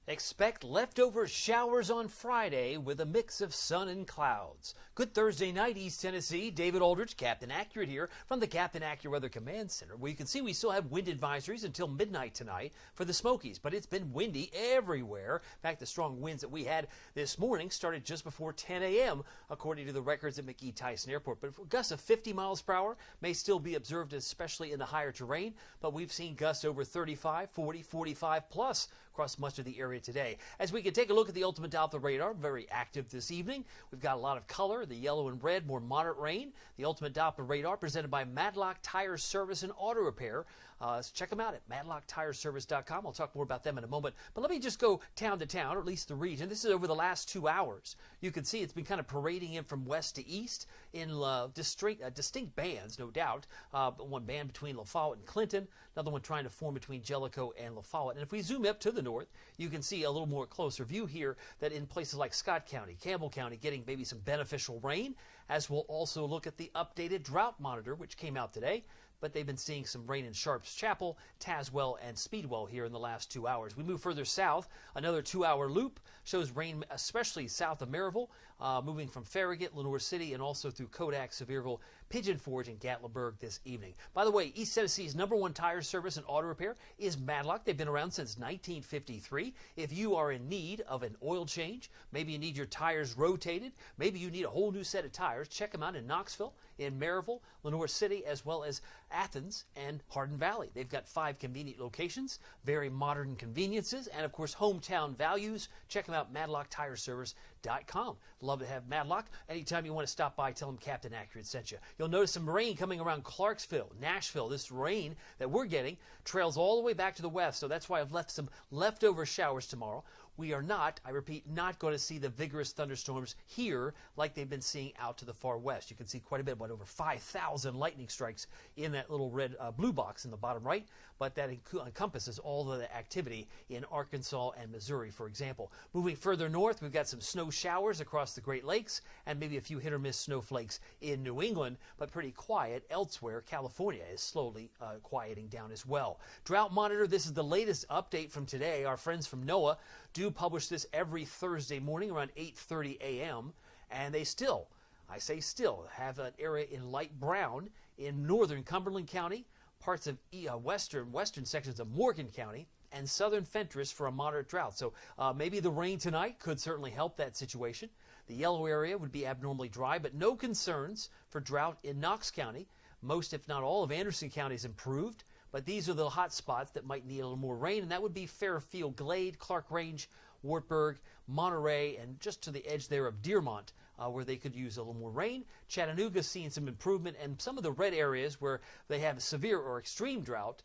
Expect leftover showers on Friday with a mix of sun and clouds. Good Thursday night, East Tennessee. David Aldridge, Captain Accurate here from the Captain Accurate Weather Command Center, where you can see we still have wind advisories until midnight tonight for the Smokies, but it's been windy everywhere. In fact, the strong winds that we had this morning started just before 10 a.m., according to the records at McGee-Tyson Airport. But gusts of 50 miles per hour may still be observed, especially in the higher terrain, but we've seen gusts over 35, 40, 45 plus across much of the area today. As we can take a look at the ultimate Doppler radar, very active this evening. We've got a lot of color, the yellow and red, more moderate rain. The ultimate Doppler radar presented by Madlock Tire Service and Auto Repair. So check them out at madlocktireservice.com. I'll talk more about them in a moment. But let me just go town to town, or at least the region. This is over the last 2 hours. You can see it's been kind of parading in from west to east in distinct bands, no doubt. One band between LaFollette and Clinton, another one trying to form between Jellicoe and LaFollette. And if we zoom up to the north, you can see a little more closer view here that in places like Scott County, Campbell County, getting maybe some beneficial rain, as we'll also look at the updated drought monitor, which came out today. But they've been seeing some rain in Sharps Chapel, Tazewell, and Speedwell here in the last 2 hours. We move further south. Another 2-hour loop shows rain, especially south of Maryville, moving from Farragut, Lenoir City, and also through Kodak, Sevierville, Pigeon Forge, and Gatlinburg this evening. By the way, East Tennessee's #1 tire service and auto repair is Madlock. They've been around since 1953. If you are in need of an oil change, maybe you need your tires rotated, maybe you need a whole new set of tires, check them out in Knoxville, in Maryville, Lenoir City, as well as Athens and Hardin Valley. They've got 5 convenient locations, very modern conveniences, and of course hometown values. Check them out, madlocktireservice.com. Love to have Madlock. Anytime you want to stop by, tell them Captain Accurate sent you. You'll notice some rain coming around Clarksville, Nashville. This rain that we're getting trails all the way back to the west, so that's why I've left some leftover showers tomorrow. We are not, I repeat, not going to see the vigorous thunderstorms here like they've been seeing out to the far west. You can see quite a bit, over 5,000 lightning strikes in that little red blue box in the bottom right, but that encompasses all of the activity in Arkansas and Missouri, for example. Moving further north, we've got some snow showers across the Great Lakes and maybe a few hit or miss snowflakes in New England, but pretty quiet elsewhere. California is slowly quieting down as well. Drought monitor, this is the latest update from today. Our friends from NOAA do publish this every Thursday morning around 8:30 a.m. and they still, I say still, have an area in light brown in northern Cumberland County, parts of western sections of Morgan County, and southern Fentress for a moderate drought. So maybe the rain tonight could certainly help that situation. The yellow area would be abnormally dry, but no concerns for drought in Knox County. Most, if not all, of Anderson County is improved. But these are the hot spots that might need a little more rain, and that would be Fairfield, Glade, Clark Range, Wartburg, Monterey, and just to the edge there of Dearmont, where they could use a little more rain. Chattanooga seeing some improvement, and some of the red areas where they have severe or extreme drought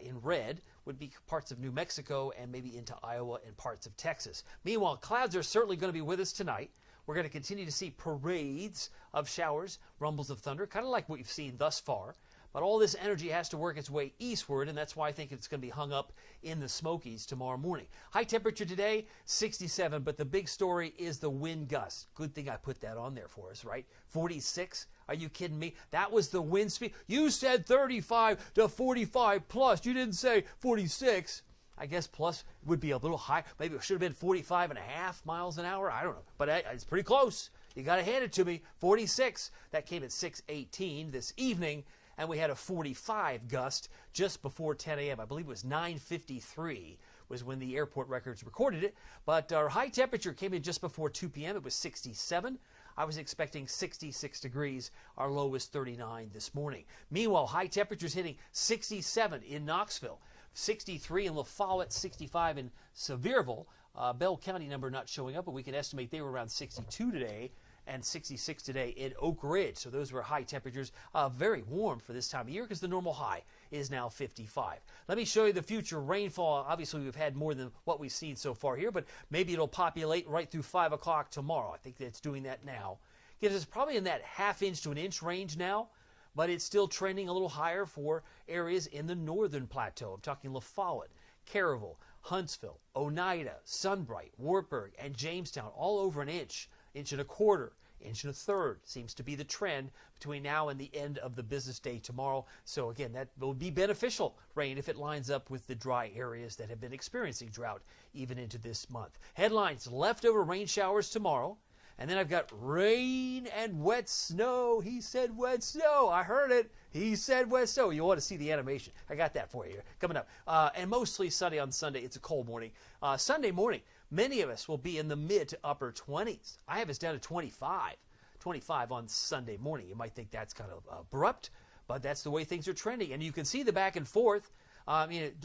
in red would be parts of New Mexico and maybe into Iowa and parts of Texas. Meanwhile, clouds are certainly going to be with us tonight. We're going to continue to see parades of showers, rumbles of thunder, kind of like what we've seen thus far. But all this energy has to work its way eastward, and that's why I think it's going to be hung up in the Smokies tomorrow morning. High temperature today, 67, but the big story is the wind gusts. Good thing I put that on there for us, right? 46? Are you kidding me? That was the wind speed. You said 35 to 45 plus. You didn't say 46. I guess plus would be a little high. Maybe it should have been 45 and a half miles an hour. I don't know, but it's pretty close. You got to hand it to me. 46. That came at 6:18 this evening. And we had a 45 gust just before 10 a.m. I believe it was 9:53 was when the airport records recorded it. But our high temperature came in just before 2 p.m. It was 67. I was expecting 66 degrees. Our low was 39 this morning. Meanwhile, high temperatures hitting 67 in Knoxville, 63 in LaFollette, 65 in Sevierville. Bell County number not showing up, but we can estimate they were around 62 today. And 66 today in Oak Ridge. So those were high temperatures, very warm for this time of year because the normal high is now 55. Let me show you the future rainfall. Obviously, we've had more than what we've seen so far here, but maybe it'll populate right through 5 o'clock tomorrow. I think that's doing that now. Gives us probably in that ½ to an inch range now, but it's still trending a little higher for areas in the northern plateau. I'm talking LaFollette, Caryville, Huntsville, Oneida, Sunbright, Wartburg, and Jamestown, all over an inch and a quarter Inch and a third seems to be the trend between now and the end of the business day tomorrow. So again, that will be beneficial rain if it lines up with the dry areas that have been experiencing drought even into this month. Headlines: leftover rain showers tomorrow. And then I've got rain and wet snow. He said wet snow. I heard it. He said wet snow. You want to see the animation. I got that for you coming up. And mostly sunny on Sunday. It's a cold morning. Sunday morning, many of us will be in the mid to upper 20s. I have us down to 25. 25 on Sunday morning. You might think that's kind of abrupt, but that's the way things are trending. And you can see the back and forth.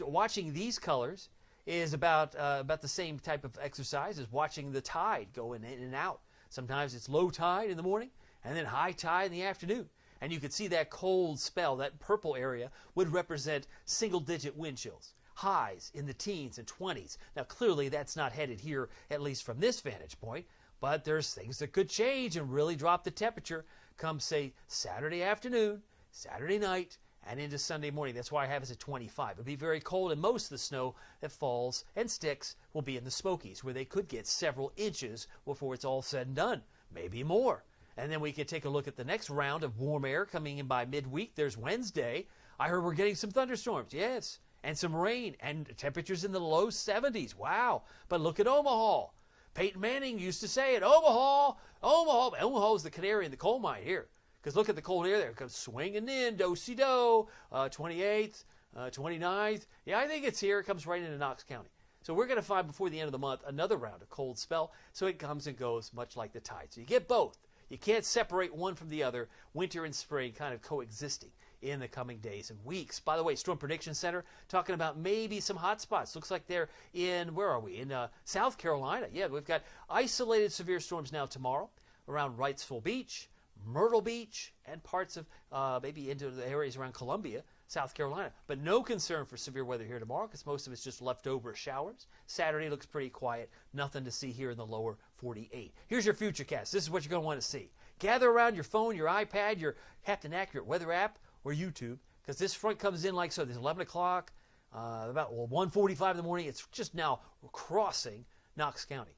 Watching these colors is about the same type of exercise as watching the tide going in and out. Sometimes it's low tide in the morning and then high tide in the afternoon. And you could see that cold spell, that purple area, would represent single-digit wind chills. Highs in the teens and 20s. Now, clearly, that's not headed here, at least from this vantage point. But there's things that could change and really drop the temperature come, say, Saturday afternoon, Saturday night, and into Sunday morning. That's why I have us at 25. It'll be very cold, and most of the snow that falls and sticks will be in the Smokies, where they could get several inches before it's all said and done, maybe more. And then we can take a look at the next round of warm air coming in by midweek. There's Wednesday. I heard we're getting some thunderstorms, yes, and some rain, and temperatures in the low 70s. Wow. But look at Omaha. Peyton Manning used to say it, Omaha. Omaha is the canary in the coal mine here. Because look at the cold air there. It comes swinging in, do-si-do, 28th, 29th. Yeah, I think it's here. It comes right into Knox County. So we're going to find before the end of the month another round of cold spell. So it comes and goes much like the tide. So you get both. You can't separate one from the other. Winter and spring kind of coexisting in the coming days and weeks. By the way, Storm Prediction Center talking about maybe some hot spots. Looks like they're in, where are we? In South Carolina. Yeah, we've got isolated severe storms now tomorrow around Wrightsville Beach, Myrtle Beach, and parts of maybe into the areas around Columbia, South Carolina. But no concern for severe weather here tomorrow because most of it's just leftover showers. Saturday looks pretty quiet. Nothing to see here in the lower 48. Here's your futurecast. This is what you're going to want to see. Gather around your phone, your iPad, your Captain Accurate weather app, or YouTube, because this front comes in like so. There's 11 o'clock, about 1:45 in the morning. It's just now crossing Knox County.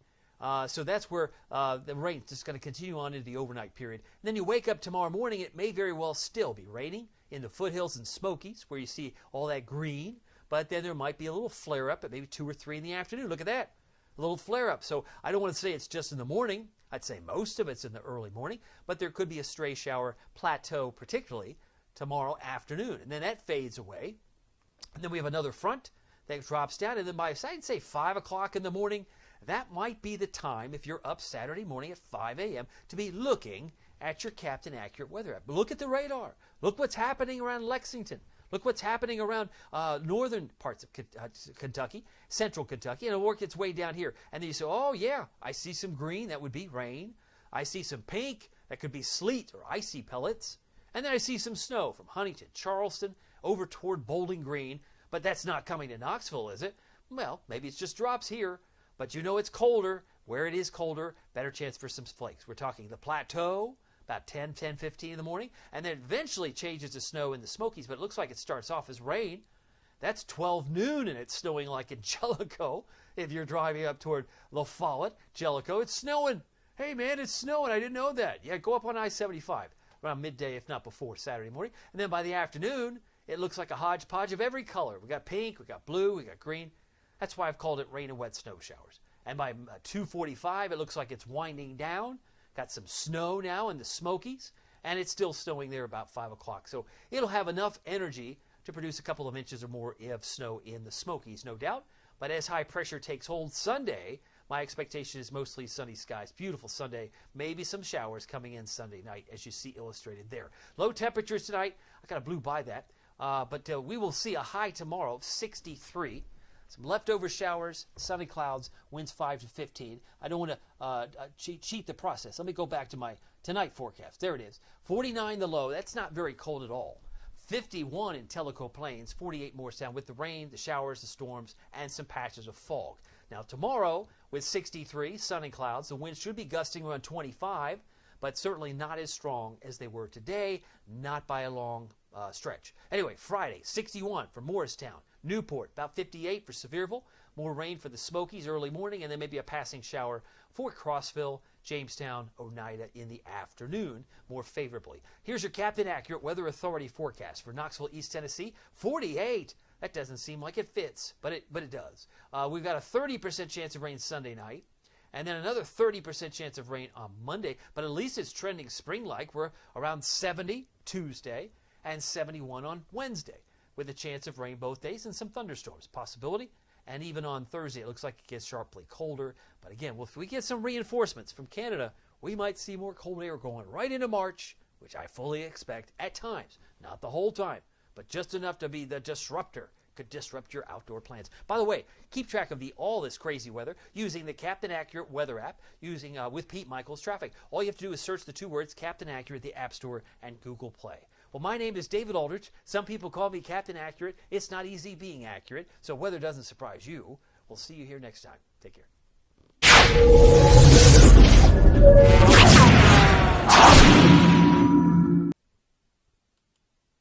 So that's where the rain is just going to continue on into the overnight period. And then you wake up tomorrow morning, it may very well still be raining in the foothills and Smokies where you see all that green. But then there might be a little flare-up at maybe 2 or 3 in the afternoon. Look at that, a little flare-up. So I don't want to say it's just in the morning. I'd say most of it's in the early morning. But there could be a stray shower plateau, particularly tomorrow afternoon. And then that fades away. And then we have another front that drops down. And then by, I'd say, 5 o'clock in the morning, that might be the time, if you're up Saturday morning at 5 a.m., to be looking at your Captain Accurate weather app. Look at the radar. Look what's happening around Lexington. Look what's happening around northern parts of Kentucky, central Kentucky, and it'll work its way down here. And then you say, oh, yeah, I see some green. That would be rain. I see some pink. That could be sleet or icy pellets. And then I see some snow from Huntington, Charleston, over toward Bowling Green. But that's not coming to Knoxville, is it? Well, maybe it's just drops here. But you know it's colder. Where it is colder, better chance for some flakes. We're talking the plateau, about 10:15 in the morning, and then eventually changes to snow in the Smokies, but it looks like it starts off as rain. That's 12 noon, and it's snowing like in Jellicoe. If you're driving up toward La Follette, Jellicoe, it's snowing. Hey, man, it's snowing. I didn't know that. Yeah, go up on I-75 around midday, if not before, Saturday morning. And then by the afternoon, it looks like a hodgepodge of every color. We got pink, we got blue, we got green. That's why I've called it rain and wet snow showers. And by 2:45, it looks like it's winding down. Got some snow now in the Smokies, and it's still snowing there about 5 o'clock. So it'll have enough energy to produce a couple of inches or more of snow in the Smokies, no doubt. But as high pressure takes hold Sunday, my expectation is mostly sunny skies. Beautiful Sunday. Maybe some showers coming in Sunday night, as you see illustrated there. Low temperatures tonight. I kind of blew by that. But we will see a high tomorrow of 63. Some leftover showers, sunny clouds, winds 5 to 15. I don't want to cheat the process. Let me go back to my tonight forecast. There it is. 49 the low. That's not very cold at all. 51 in Tellico Plains, 48 Morristown with the rain, the showers, the storms, and some patches of fog. Now tomorrow with 63, sun and clouds, the winds should be gusting around 25, but certainly not as strong as they were today, not by a long stretch. Anyway, Friday, 61 for Morristown. Newport, about 58 for Sevierville. More rain for the Smokies early morning, and then maybe a passing shower for Crossville, Jamestown, Oneida in the afternoon, more favorably. Here's your Captain Accurate Weather Authority forecast for Knoxville, East Tennessee. 48. That doesn't seem like it fits, but it does. We've got a 30% chance of rain Sunday night, and then another 30% chance of rain on Monday, but at least it's trending spring-like. We're around 70 Tuesday and 71 on Wednesday, with a chance of rain both days and some thunderstorms. Possibility. And even on Thursday, it looks like it gets sharply colder. But again, if we get some reinforcements from Canada, we might see more cold air going right into March, which I fully expect at times. Not the whole time, but just enough to be the disruptor. Could disrupt your outdoor plans. By the way, keep track of all this crazy weather using the Captain Accurate weather app, using with Pete Michaels Traffic. All you have to do is search the two words Captain Accurate, the App Store, and Google Play. Well, my name is David Aldrich. Some people call me Captain Accurate. It's not easy being accurate, so weather doesn't surprise you. We'll see you here next time. Take care.